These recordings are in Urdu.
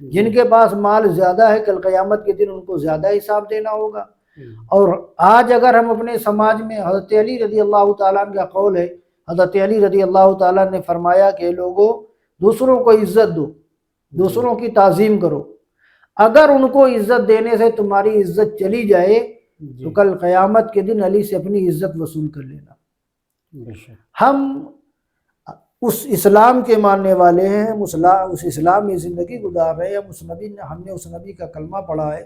جن کے پاس مال زیادہ ہے کل قیامت کے دن ان کو زیادہ حساب دینا ہوگا۔ اور آج اگر ہم اپنے سماج میں، حضرت علی رضی اللہ تعالیٰ عنہ کا قول ہے، حضرت علی رضی اللہ تعالیٰ نے فرمایا کہ لوگوں دوسروں کو عزت دو، دوسروں کی تعظیم کرو، اگر ان کو عزت دینے سے تمہاری عزت چلی جائے تو کل قیامت کے دن علی سے اپنی عزت وصول کر لینا۔ ہم اس اسلام کے ماننے والے ہیں، ہم اس اسلام میں زندگی گزار رہے ہیں، ہم نے اس نبی کا کلمہ پڑھا ہے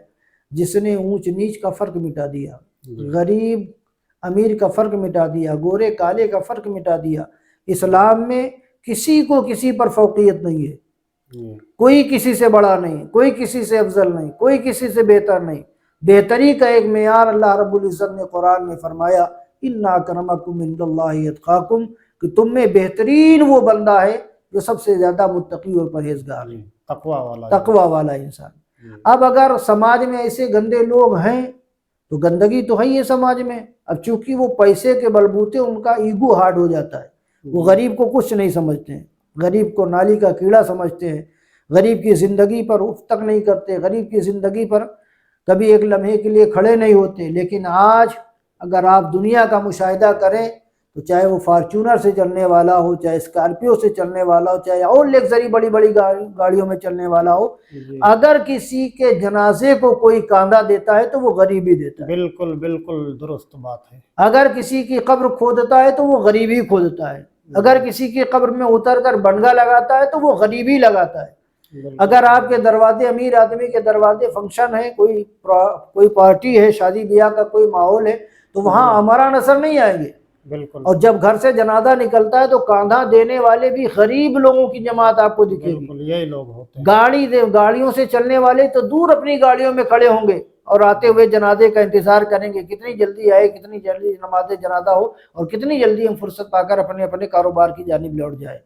جس نے اونچ نیچ کا فرق مٹا دیا، غریب امیر کا فرق مٹا دیا، گورے کالے کا فرق مٹا دیا۔ اسلام میں کسی کو کسی پر فوقیت نہیں ہے، کوئی کسی سے بڑا نہیں، کوئی کسی سے افضل نہیں، کوئی کسی سے بہتر نہیں۔ بہتری کا ایک معیار اللہ رب العزت نے قرآن میں فرمایا، اِنَّ أَكْرَمَكُمْ عِندَ اللہِ أَتْقَاكُمْ، کہ تم میں بہترین وہ بندہ ہے جو سب سے زیادہ متقی اور پرہیزگار ہے، تقوی والا انسان۔ اب اگر سماج میں ایسے گندے لوگ ہیں تو گندگی تو ہے ہی ہے سماج میں۔ اب چونکہ وہ پیسے کے بلبوتے ان کا ایگو ہارڈ ہو جاتا ہے، وہ غریب کو کچھ نہیں سمجھتے ہیں، غریب کو نالی کا کیڑا سمجھتے ہیں، غریب کی زندگی پر اف تک نہیں کرتے، غریب کی زندگی پر کبھی ایک لمحے کے لیے کھڑے نہیں ہوتے۔ لیکن آج اگر آپ دنیا کا مشاہدہ کریں تو چاہے وہ فارچونر سے چلنے والا ہو، چاہے اسکارپیو سے چلنے والا ہو، چاہے اور لیگزری بڑی بڑی گاڑیوں میں چلنے والا ہو، اگر کسی کے جنازے کو کوئی کاندھا دیتا ہے تو وہ غریب ہی دیتا ہے۔ بالکل بالکل درست بات ہے۔ اگر کسی کی قبر کھودتا ہے تو وہ غریب ہی کھودتا ہے، اگر کسی کی قبر میں اتر کر بنگا لگاتا ہے تو وہ غریب ہی لگاتا ہے۔ اگر آپ کے دروازے، امیر آدمی کے دروازے فنکشن ہے، کوئی پارٹی ہے، شادی بیاہ کا کوئی ماحول ہے، تو وہاں ہمارا نثر نہیں آئیں گے۔ بالکل۔ اور جب گھر سے جنازہ نکلتا ہے تو کاندھا دینے والے بھی غریب لوگوں کی جماعت آپ کو دکھے گی۔ یہی لوگ ہوتے ہیں۔ گاڑیوں سے چلنے والے تو دور اپنی گاڑیوں میں کھڑے ہوں گے اور آتے ہوئے جنازے کا انتظار کریں گے، کتنی جلدی آئے، کتنی جلدی نماز جنازہ ہو اور کتنی جلدی ہم فرصت پا کر اپنے اپنے کاروبار کی جانب لوٹ جائے۔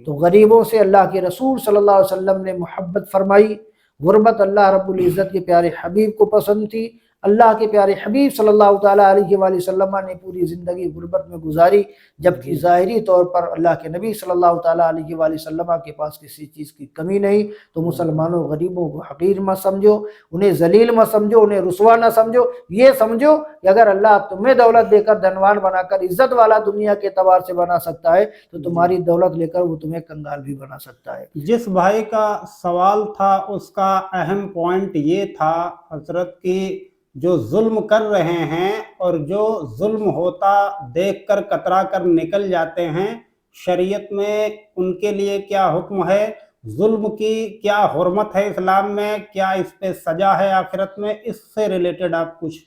تو غریبوں سے اللہ کے رسول صلی اللہ علیہ وسلم نے محبت فرمائی۔ غربت اللہ رب العزت کے پیارے حبیب کو پسند تھی۔ اللہ کے پیارے حبیب صلی اللہ تعالیٰ علیہ وآلہ وسلم نے پوری زندگی غربت میں گزاری، جبکہ ظاہری طور پر اللہ کے نبی صلی اللہ تعالیٰ علیہ وآلہ وسلم کے پاس کسی چیز کی کمی نہیں۔ تو مسلمانوں غریبوں کو حقیر مت سمجھو، انہیں ذلیل مت سمجھو، انہیں رسوا نہ سمجھو، یہ سمجھو کہ اگر اللہ تمہیں دولت دے کر دھنوان بنا کر عزت والا دنیا کے اعتبار سے بنا سکتا ہے تو تمہاری دولت لے کر وہ تمہیں کنگال بھی بنا سکتا ہے۔ جس بھائی کا سوال تھا اس کا اہم پوائنٹ یہ تھا حضرت کی جو ظلم کر رہے ہیں اور جو ظلم ہوتا دیکھ کر کترا کر نکل جاتے ہیں، شریعت میں ان کے لیے کیا حکم ہے؟ ظلم کی کیا حرمت ہے اسلام میں؟ کیا اس پہ سزا ہے آخرت میں؟ اس سے ریلیٹڈ آپ کچھ۔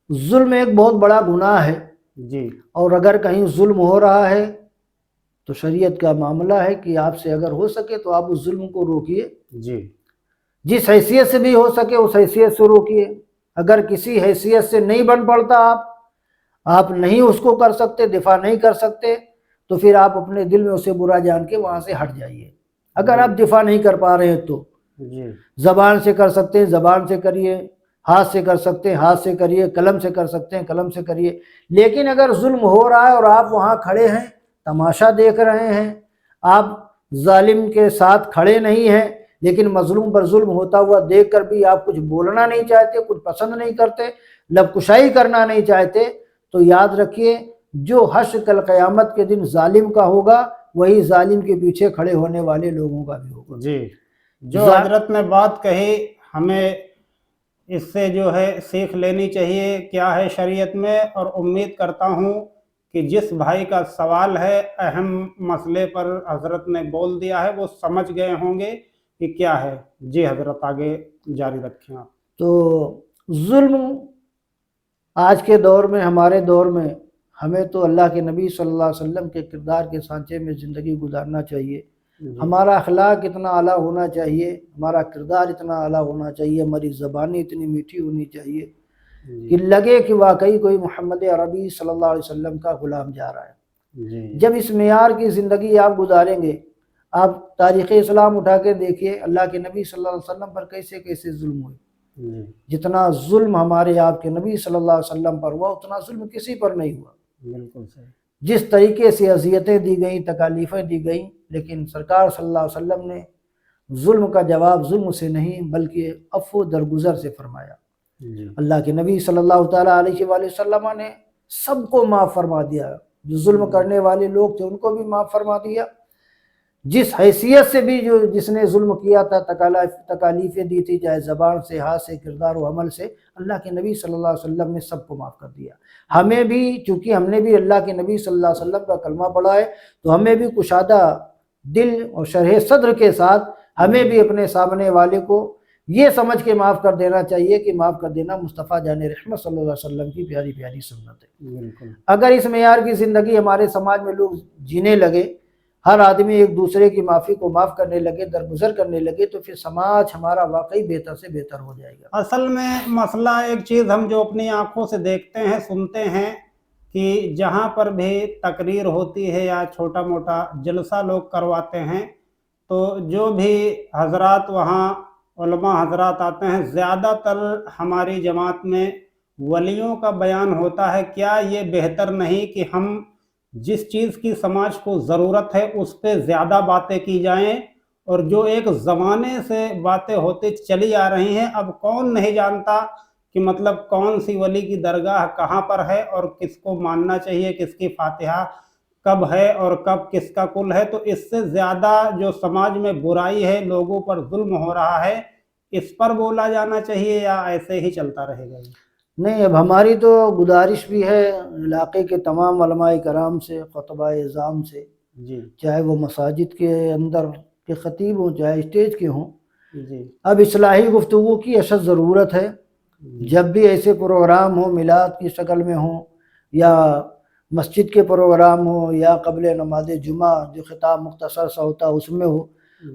ظلم ایک بہت بڑا گناہ ہے جی، اور اگر کہیں ظلم ہو رہا ہے تو شریعت کا معاملہ ہے کہ آپ سے اگر ہو سکے تو آپ اس ظلم کو روکیے، جی، جس حیثیت سے بھی ہو سکے اس حیثیت سے روکیے۔ اگر کسی حیثیت سے نہیں بن پڑتا، آپ نہیں اس کو کر سکتے، دفاع نہیں کر سکتے، تو پھر آپ اپنے دل میں اسے برا جان کے وہاں سے ہٹ جائیے۔ اگر آپ دفاع نہیں کر پا رہے ہیں تو زبان سے کر سکتے ہیں زبان سے کریے، ہاتھ سے کر سکتے ہیں ہاتھ سے کریے، قلم سے کر سکتے ہیں قلم سے کریے۔ لیکن اگر ظلم ہو رہا ہے اور آپ وہاں کھڑے ہیں، تماشا دیکھ رہے ہیں، آپ ظالم کے ساتھ کھڑے نہیں ہیں، لیکن مظلوم پر ظلم ہوتا ہوا دیکھ کر بھی آپ کچھ بولنا نہیں چاہتے، کچھ پسند نہیں کرتے، لب کشائی کرنا نہیں چاہتے، تو یاد رکھیے جو حشر کل قیامت کے دن ظالم کا ہوگا وہی ظالم کے پیچھے کھڑے ہونے والے لوگوں کا بھی ہوگا۔ جی، جو حضرت نے بات کہی ہمیں اس سے جو ہے سیکھ لینی چاہیے کیا ہے شریعت میں، اور امید کرتا ہوں کہ جس بھائی کا سوال ہے اہم مسئلے پر حضرت نے بول دیا ہے، وہ سمجھ گئے ہوں گے کہ کیا ہے۔ جی حضرت آگے جاری رکھیں آپ۔ تو ظلم آج کے دور میں، ہمارے دور میں، ہمیں تو اللہ کے نبی صلی اللہ علیہ وسلم کے کردار کے سانچے میں زندگی گزارنا چاہیے۔ ہمارا اخلاق اتنا اعلیٰ ہونا چاہیے، ہمارا کردار اتنا اعلیٰ ہونا چاہیے، ہماری زبانیں اتنی میٹھی ہونی چاہیے کہ لگے کہ واقعی کوئی محمد عربی صلی اللہ علیہ وسلم کا غلام جا رہا ہے۔ جب اس معیار کی زندگی آپ گزاریں گے، آپ تاریخ اسلام اٹھا کے دیکھیے اللہ کے نبی صلی اللہ علیہ وسلم پر کیسے کیسے ظلم ہوئے۔ جتنا ظلم ہمارے آپ کے نبی صلی اللہ علیہ وسلم پر ہوا اتنا ظلم کسی پر نہیں ہوا۔ بالکل صحیح۔ جس طریقے سے اذیتیں دی گئیں، تکالیفیں دی گئیں، لیکن سرکار صلی اللہ علیہ وسلم نے ظلم کا جواب ظلم سے نہیں بلکہ عفو درگزر سے فرمایا۔ اللہ کے نبی صلی اللہ تعالیٰ علیہ وآلہ وسلم نے سب کو معاف فرما دیا، جو ظلم کرنے والے لوگ تھے ان کو بھی معاف فرما دیا، جس حیثیت سے بھی جس نے ظلم کیا تھا، تکالیفیں دی تھی، چاہے زبان سے، ہاتھ سے، کردار و عمل سے، اللہ کے نبی صلی اللہ علیہ وسلم نے سب کو معاف کر دیا۔ ہمیں بھی چونکہ ہم نے بھی اللہ کے نبی صلی اللہ علیہ وسلم کا کلمہ پڑھا ہے تو ہمیں بھی کشادہ دل اور شرح صدر کے ساتھ ہمیں بھی اپنے سامنے والے کو یہ سمجھ کے معاف کر دینا چاہیے کہ معاف کر دینا مصطفیٰ جان رحمت صلی اللہ علیہ وسلم کی پیاری پیاری سنت ہے۔ اگر اس معیار کی زندگی ہمارے سماج میں لوگ جینے لگے، ہر آدمی ایک دوسرے کی معافی کو معاف کرنے لگے، درگزر کرنے لگے، تو پھر سماج ہمارا واقعی بہتر سے بہتر ہو جائے گا۔ اصل میں مسئلہ ایک چیز ہم جو اپنی آنکھوں سے دیکھتے ہیں، سنتے ہیں کہ جہاں پر بھی تقریر ہوتی ہے یا چھوٹا موٹا جلسہ لوگ کرواتے ہیں تو جو بھی حضرات وہاں علماء حضرات آتے ہیں، زیادہ تر ہماری جماعت میں ولیوں کا بیان ہوتا ہے۔ کیا یہ بہتر نہیں کہ ہم جس چیز کی سماج کو ضرورت ہے اس پہ زیادہ باتیں کی جائیں، اور جو ایک زمانے سے باتیں ہوتے چلی آ رہی ہیں، اب کون نہیں جانتا کہ مطلب کون سی ولی کی درگاہ کہاں پر ہے اور کس کو ماننا چاہیے، کس کی فاتحہ کب ہے اور کب کس کا کل ہے۔ تو اس سے زیادہ جو سماج میں برائی ہے، لوگوں پر ظلم ہو رہا ہے، اس پر بولا جانا چاہیے یا ایسے ہی چلتا رہے گا؟ نہیں، اب ہماری تو گزارش بھی ہے علاقے کے تمام علماء کرام سے، خطبہ اعظام سے، چاہے وہ مساجد کے اندر کے خطیب ہوں چاہے اسٹیج کے ہوں، اب اصلاحی گفتگو کی اشد ضرورت ہے۔ جب بھی ایسے پروگرام ہوں، میلاد کی شکل میں ہوں یا مسجد کے پروگرام ہوں یا قبل نماز جمعہ جو خطاب مختصر سا ہوتا اس میں ہو،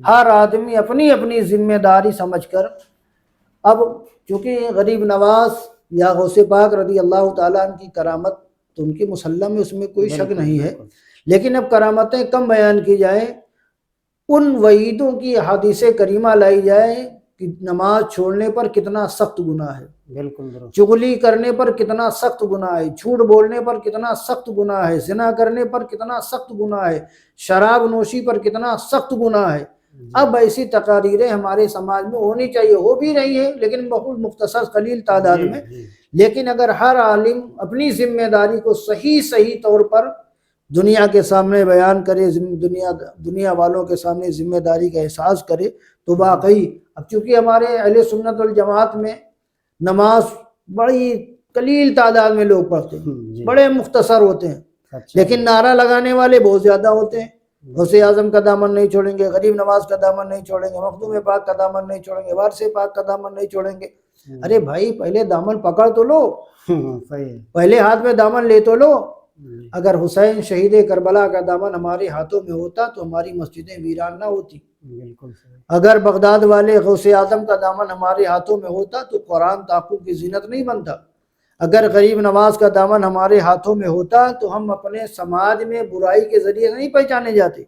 ہر آدمی اپنی اپنی ذمہ داری سمجھ کر، اب چونکہ غریب نواز یا غوث پاک رضی اللہ تعالیٰ عنہ کی کرامت تو ان کی مسلم ہے، اس میں کوئی شک نہیں ہے، لیکن اب کرامتیں کم بیان کی جائیں، ان وعیدوں کی احادیث کریمہ لائی جائے کہ نماز چھوڑنے پر کتنا سخت گناہ ہے، چغلی کرنے پر کتنا سخت گناہ ہے، جھوٹ بولنے پر کتنا سخت گناہ ہے، زنا کرنے پر کتنا سخت گناہ ہے، شراب نوشی پر کتنا سخت گناہ ہے۔ اب ایسی تقاریریں ہمارے سماج میں ہونی چاہیے، ہو بھی رہی ہیں لیکن بہت مختصر قلیل تعداد میں، لیکن اگر ہر عالم اپنی ذمہ داری کو صحیح طور پر دنیا کے سامنے بیان کرے، دنیا والوں کے سامنے ذمہ داری کا احساس کرے، تو واقعی اب چونکہ ہمارے اہل سنت والجماعت میں نماز بڑی قلیل تعداد میں لوگ پڑھتے ہیں، بڑے مختصر ہوتے ہیں، لیکن نعرہ لگانے والے بہت زیادہ ہوتے ہیں۔ غوث اعظم کا دامن نہیں چھوڑیں گے، غریب نواز کا دامن نہیں چھوڑیں گے، مخدوم پاک کا دامن نہیں چھوڑیں گے، وارث پاک کا دامن نہیں چھوڑیں گے۔ ارے بھائی، پہلے دامن پکڑ تو لو، پہلے ہاتھ میں دامن لے تو لو۔ اگر حسین شہید کربلا کا دامن ہمارے ہاتھوں میں ہوتا تو ہماری مسجدیں ویران نہ ہوتی، اگر بغداد والے غوث اعظم کا دامن ہمارے ہاتھوں میں ہوتا تو قرآن طاقوں کی زینت نہیں بنتا، اگر غریب نواز کا دامن ہمارے ہاتھوں میں ہوتا تو ہم اپنے سماج میں برائی کے ذریعے نہیں پہچانے جاتے،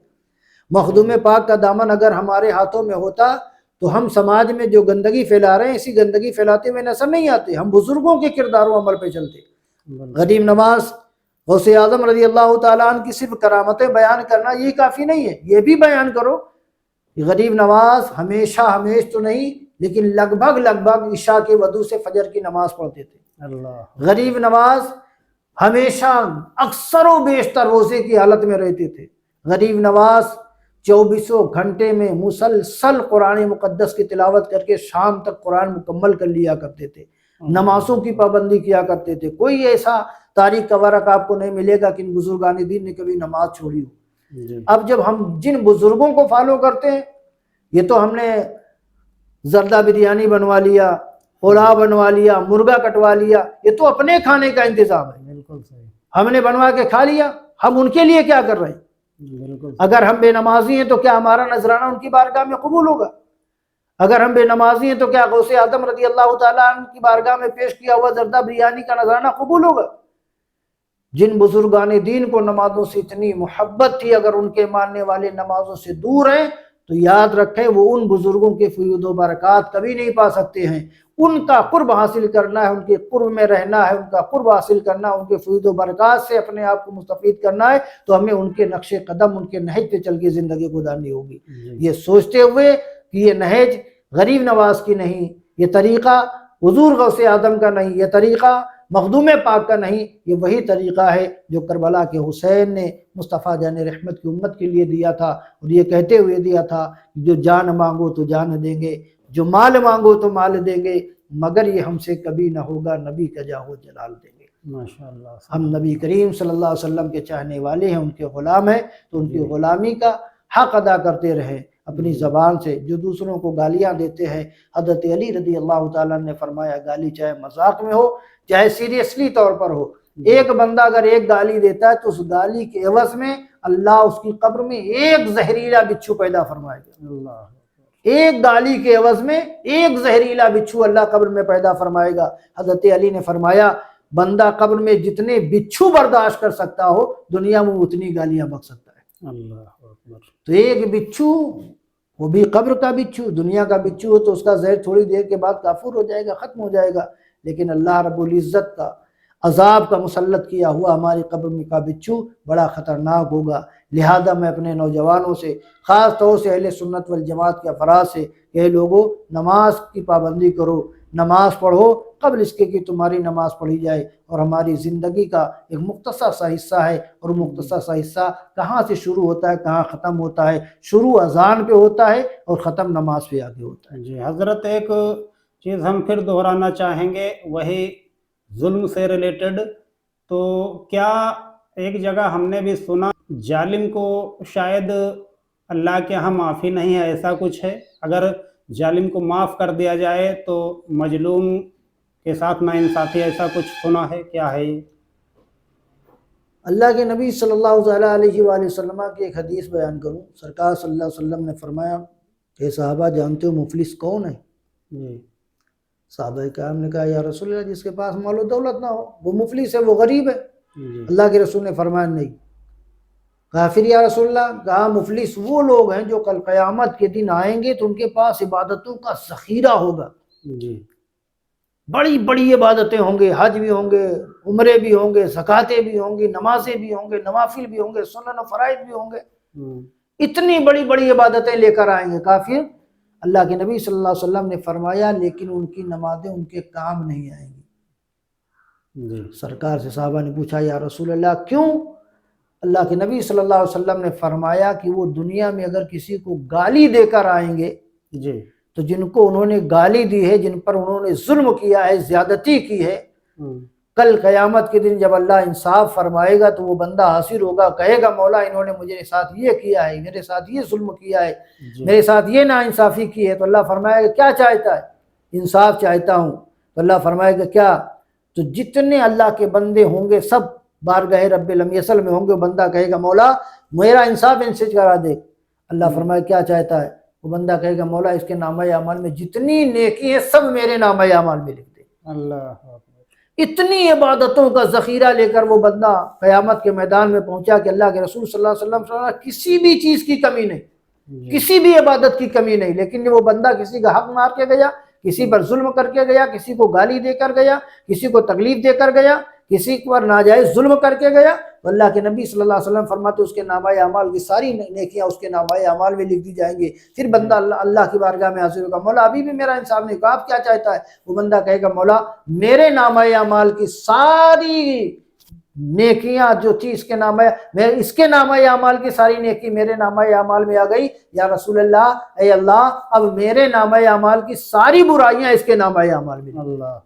مخدوم پاک کا دامن اگر ہمارے ہاتھوں میں ہوتا تو ہم سماج میں جو گندگی پھیلا رہے ہیں اسی گندگی پھیلاتے ہوئے نظر نہیں آتے، ہم بزرگوں کے کردار و عمل پہ چلتے۔ غریب نواز غوث اعظم رضی اللہ تعالیٰ عنہ کی صرف کرامتیں بیان کرنا یہ کافی نہیں ہے، یہ بھی بیان کرو کہ غریب نواز ہمیشہ تو نہیں لیکن لگ بھگ عشاء کے وضو سے فجر کی نماز پڑھتے تھے۔ غریب نواز ہمیشہ اکثر و بیشتر روزے کی حالت میں رہتے تھے۔ غریب نواز 24 گھنٹے میں مسلسل قرآن مقدس کی تلاوت کر کے شام تک قرآن مکمل کر لیا کرتے تھے، نمازوں کی پابندی کیا کرتے تھے۔ کوئی ایسا تاریخ کا ورق آپ کو نہیں ملے گا کہ ان بزرگان دین نے کبھی نماز چھوڑی ہو۔ اب جب ہم جن بزرگوں کو فالو کرتے ہیں، یہ تو ہم نے زردہ بریانی بنوا لیا، پلاؤ بنوا لیا، مرغا کٹوا لیا، یہ تو اپنے کھانے کا انتظام ہے، بالکل صحیح، ہم نے بنوا کے کھا لیا، ہم ان کے لیے کیا کر رہے ہیں؟ اگر ہم بے نمازی ہیں تو کیا ہمارا نذرانہ ان کی بارگاہ میں قبول ہوگا؟ اگر ہم بے نمازی ہیں تو کیا غوث اعظم رضی اللہ تعالیٰ عنہ کی بارگاہ میں پیش کیا ہوا زردہ بریانی کا نذرانہ قبول ہوگا؟ جن بزرگان دین کو نمازوں سے اتنی محبت تھی، اگر ان کے ماننے والے نمازوں سے دور ہیں تو یاد رکھیں وہ ان بزرگوں کے فیض و برکات کبھی نہیں پا سکتے ہیں۔ ان کا قرب حاصل کرنا ہے، ان کے قرب میں رہنا ہے، ان کا قرب حاصل کرنا ہے، ان کے فیض و برکات سے اپنے آپ کو مستفید کرنا ہے، تو ہمیں ان کے نقش قدم، ان کے نہج پہ چل کے زندگی گزارنی ہوگی، یہ سوچتے ہوئے کہ یہ نہج غریب نواز کی نہیں، یہ طریقہ حضور غوث اعظم کا نہیں، یہ طریقہ مخدوم پاک کا نہیں، یہ وہی طریقہ ہے جو کربلا کے حسین نے مصطفیٰ جان رحمت کی امت کے لیے دیا تھا، اور یہ کہتے ہوئے دیا تھا جو جان مانگو تو جان دیں گے، جو مال مانگو تو مال دیں گے، مگر یہ ہم سے کبھی نہ ہوگا نبی کا جاہ و جلال دیں گے۔ ماشاءاللہ، ہم نبی کریم صلی اللہ علیہ وسلم کے چاہنے والے ہیں، ان کے غلام ہیں، تو ان کی غلامی کا حق ادا کرتے رہیں اپنی زبان سے۔ جو دوسروں کو گالیاں دیتے ہیں، حضرت علی رضی اللہ تعالیٰ نے فرمایا گالی چاہے مذاق میں ہو چاہے سیریسلی طور پر ہو، ایک بندہ اگر ایک گالی دیتا ہے تو اس گالی کے عوض میں اللہ اس کی قبر میں ایک زہریلا بچھو پیدا فرمائے گا۔ اللہ، ایک گالی کے عوض میں ایک زہریلا بچھو اللہ قبر میں پیدا فرمائے گا۔ حضرت علی نے فرمایا بندہ قبر میں جتنے بچھو برداشت کر سکتا ہو دنیا میں اتنی گالیاں بک سکتا ہے۔ اللہ اکبر۔ تو ایک بچھو، وہ بھی قبر کا بچھو، دنیا کا بچھو ہو تو اس کا زہر تھوڑی دیر کے بعد کافور ہو جائے گا، ختم ہو جائے گا، لیکن اللہ رب العزت کا عذاب کا مسلط کیا ہوا ہماری قبر میں کا بچھو بڑا خطرناک ہوگا۔ لہذا میں اپنے نوجوانوں سے، خاص طور سے اہل سنت والجماعت کے افراد سے کہ لوگوں نماز کی پابندی کرو، نماز پڑھو قبل اس کے کہ تمہاری نماز پڑھی جائے، اور ہماری زندگی کا ایک مختصر سا حصہ ہے، اور مختصر سا حصہ کہاں سے شروع ہوتا ہے کہاں ختم ہوتا ہے؟ شروع اذان پہ ہوتا ہے اور ختم نماز پہ آگے ہوتا ہے۔ جی حضرت، ایک چیز ہم پھر دہرانا چاہیں گے، وہی ظلم سے ریلیٹڈ۔ تو کیا ایک جگہ ہم نے بھی سنا ظالم کو شاید اللہ کے ہاں معافی نہیں ہے، ایسا کچھ ہے؟ اگر ظالم کو معاف کر دیا جائے تو مظلوم کے ساتھ ناانصافی، ایسا کچھ سنا ہے، کیا ہے یہ؟ اللہ کے نبی صلی اللہ علیہ وآلہ وسلم کی ایک حدیث بیان کروں۔ سرکار صلی اللہ علیہ وسلم نے فرمایا کہ صحابہ جانتے ہو مفلس کون ہے؟ جی صحابہ کرام نے کہا یا رسول اللہ جس کے پاس مال و دولت نہ ہو وہ مفلس ہے، وہ غریب ہے۔ جی اللہ کے رسول نے فرمایا نہیں۔ کہا پھر یا رسول اللہ؟ کہا مفلس وہ لوگ ہیں جو کل قیامت کے دن آئیں گے تو ان کے پاس عبادتوں کا ذخیرہ ہوگا، جی بڑی بڑی عبادتیں ہوں گے، حج بھی ہوں گے، عمرے بھی ہوں گے، زکاتیں بھی ہوں گی، نمازیں بھی ہوں گے، نوافل بھی ہوں گے، سنن و فرائض بھی ہوں گے، اتنی بڑی بڑی عبادتیں لے کر آئیں گے۔ کافر اللہ کے نبی صلی اللہ علیہ وسلم نے فرمایا لیکن ان کی نمازیں ان کے کام نہیں آئیں گی۔ جی سرکار سے صحابہ نے پوچھا یا رسول اللہ کیوں؟ اللہ کے نبی صلی اللہ علیہ وسلم نے فرمایا کہ وہ دنیا میں اگر کسی کو گالی دے کر آئیں گے جی تو جن کو انہوں نے گالی دی ہے، جن پر انہوں نے ظلم کیا ہے، زیادتی کی ہے، کل قیامت کے دن جب اللہ انصاف فرمائے گا تو وہ بندہ حاضر ہوگا، کہے گا مولا انہوں نے مجھے ساتھ یہ کیا ہے، میرے ساتھ یہ ظلم کیا ہے، میرے ساتھ یہ ناانصافی کی ہے۔ تو اللہ فرمائے گا کیا چاہتا ہے؟ انصاف چاہتا ہوں۔ تو اللہ فرمائے گا کیا؟ تو جتنے اللہ کے بندے ہوں گے سب بارگاہ رب لم یصل میں ہوں گے، بندہ کہے گا مولا میرا انصاف ان سے کرا دے۔ اللہ فرمائے کیا چاہتا ہے؟ وہ بندہ کہے گا مولا اس کے نامہ اعمال میں جتنی نیکی ہے سب میرے نامہ اعمال میں لکھ دے۔ اللہ، اتنی عبادتوں کا ذخیرہ لے کر وہ بندہ قیامت کے میدان میں پہنچا کہ اللہ کے رسول صلی اللہ علیہ وسلم فرمایا کسی بھی چیز کی کمی نہیں، کسی بھی عبادت کی کمی نہیں، لیکن وہ بندہ کسی کا حق مار کے گیا، کسی پر ظلم کر کے گیا، کسی کو گالی دے کر گیا، کسی کو تکلیف دے کر گیا، کسی پر ناجائز ظلم کر کے گیا، تو اللہ کے نبی صلی اللہ علیہ وسلم فرماتے اس کے نامہ اعمال کی ساری نیکیاں اس کے نامہ اعمال میں لکھ دی جائیں گی۔ پھر بندہ اللہ کی بارگاہ میں حاضر ہوگا، مولا ابھی بھی میرا انصاف نہیں کہا، آپ کیا چاہتا ہے؟ وہ بندہ کہے گا مولا میرے نامہ اعمال کی ساری نیکیاں جو تھی اس کے نامہ، اس کے نامہ اعمال کی ساری نیکی میرے نامہ اعمال میں آ گئی، یا رسول اللہ اے اللہ اب میرے نامہ اعمال کی ساری برائیاں اس کے نامہ اعمال میں۔ اللہ،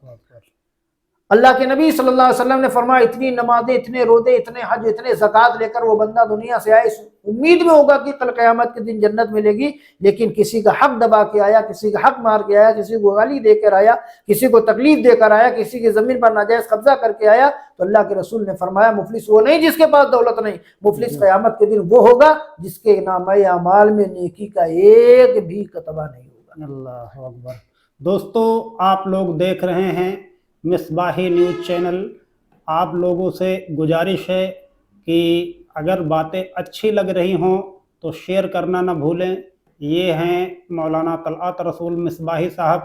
اللہ کے نبی صلی اللہ علیہ وسلم نے فرمایا اتنی نمازیں، اتنے روزے، اتنے حج، اتنے زکوٰۃ لے کر وہ بندہ دنیا سے آئے اس امید میں ہوگا کہ کل قیامت کے دن جنت ملے گی، لیکن کسی کا حق دبا کے آیا، کسی کا حق مار کے آیا، کسی کو گالی دے کر آیا، کسی کو تکلیف دے کر آیا، کسی کی زمین پر ناجائز قبضہ کر کے آیا، تو اللہ کے رسول نے فرمایا مفلس وہ نہیں جس کے پاس دولت نہیں، مفلس قیامت کے دن وہ ہوگا جس کے نامہ اعمال میں نیکی کا ایک بھی کتبہ نہیں ہوگا۔ اللہ اکبر۔ دوستو آپ لوگ دیکھ رہے ہیں مصباحی نیوز چینل۔ آپ لوگوں سے گزارش ہے کہ اگر باتیں اچھی لگ رہی ہوں تو شیئر کرنا نہ بھولیں۔ یہ ہیں مولانا طلعت رسول مصباحی صاحب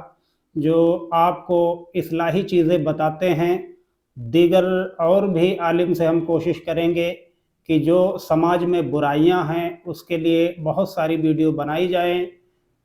جو آپ کو اصلاحی چیزیں بتاتے ہیں۔ دیگر اور بھی عالم سے ہم کوشش کریں گے کہ جو سماج میں برائیاں ہیں اس کے لیے بہت ساری ویڈیو بنائی جائیں